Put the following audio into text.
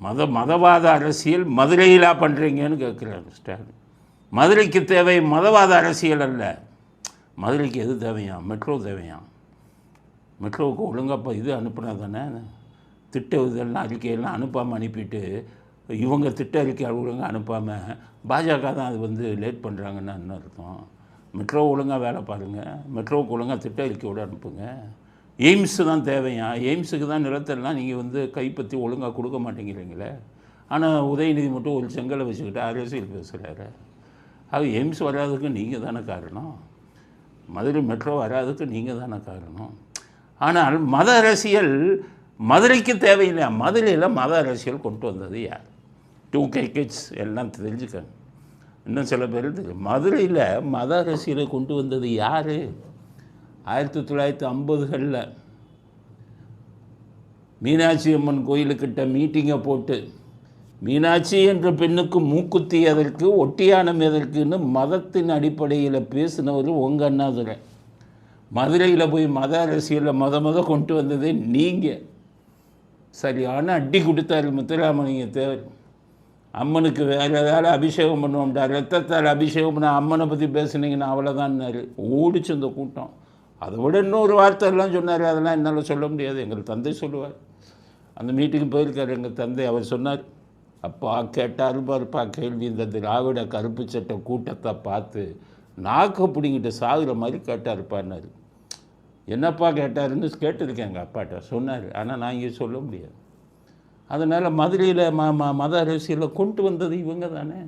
மதவாத அரசியல் மதுரையிலா பண்ணுறீங்கன்னு கேட்குறாரு ஸ்டாலின். மதுரைக்கு தேவை மதவாத அரசியல் அல்ல. மதுரைக்கு எது தேவையாம்? மெட்ரோ தேவையாம். மெட்ரோவுக்கு ஒழுங்காக இது அனுப்புனா தானே. திட்ட இதெல்லாம் அறிக்கையெல்லாம் அனுப்பாமல் அனுப்பிட்டு இவங்க திட்ட அறிக்கை ஒழுங்காக அனுப்பாமல் பாஜக தான் அது லேட் பண்ணுறாங்கன்னு என்ன அர்த்தம்? மெட்ரோ ஒழுங்காக வேலை பாருங்கள், மெட்ரோவுக்கு ஒழுங்காக திட்ட அறிக்கையோடு அனுப்புங்க. எய்ம்ஸு தான் தேவையா? எய்ம்ஸுக்கு தான் நிலத்தெல்லாம் நீங்கள் கைப்பற்றி ஒழுங்காக கொடுக்க மாட்டேங்கிறீங்களே. ஆனால் உதயநிதி மட்டும் ஒரு செங்கலை வச்சுக்கிட்டு அரசியல் பேசுகிறாரு. அது எய்ம்ஸ் வராதுக்கு நீங்கள் தானே காரணம். மதுரை மெட்ரோ வராதுக்கு நீங்கள் தானே காரணம். ஆனால் மத அரசியல் மதுரைக்கு தேவையில்லை. மதுரையில் மத அரசியல் கொண்டு வந்தது யார்? 2K கிட்ஸ் எல்லாம் தெரிஞ்சுக்கங்க. இன்னும் சில பேர் தெரியும். மதுரையில் மத அரசியலை கொண்டு வந்தது யார்? 1950களில் மீனாட்சி அம்மன் கோயிலுக்கிட்ட மீட்டிங்கை போட்டு மீனாட்சி என்ற பெண்ணுக்கு மூக்குத்தி எதற்கு, ஒட்டியானம் எதற்குன்னு மதத்தின் அடிப்படையில் பேசினவர் உங்கள் அண்ணாதுரை. மதுரையில் போய் மத அரசியலில் கொண்டு வந்ததே நீங்கள். சரியான அடி கொடுத்தாரு முத்துராமலிங்க தேவர். அம்மனுக்கு வேறு ஏதாவது அபிஷேகம் பண்ணுவோம்ட்டார். ரத்தத்தால் அபிஷேகம் பண்ண அம்மனை பற்றி பேசுனீங்கன்னா அவ்வளோதான்னாரு. ஓடிச்சு அந்த கூட்டம். அதை விட இன்னொரு வார்த்தையெல்லாம் சொன்னார். அதெல்லாம் என்னால் சொல்ல முடியாது. எங்கள் தந்தை சொல்லுவார். அந்த மீட்டிங்கு போயிருக்கார் எங்கள் தந்தை. அவர் சொன்னார், அப்பா கேட்டார் பாருப்பா கேள்வி, இந்த திராவிட கருப்பு சட்ட கூட்டத்தை பார்த்து நாக்க பிடிங்கிட்டு சாகுற மாதிரி கேட்டாருப்பான்னாரு. என்னப்பா கேட்டாருன்னு கேட்டிருக்கேன் எங்கள் அப்பாட்ட. சொன்னார். ஆனால் நான் இங்கே சொல்ல முடியாது. அதனால் மதுரையில் மத அரசியலை கொண்டு வந்தது இவங்க தானே.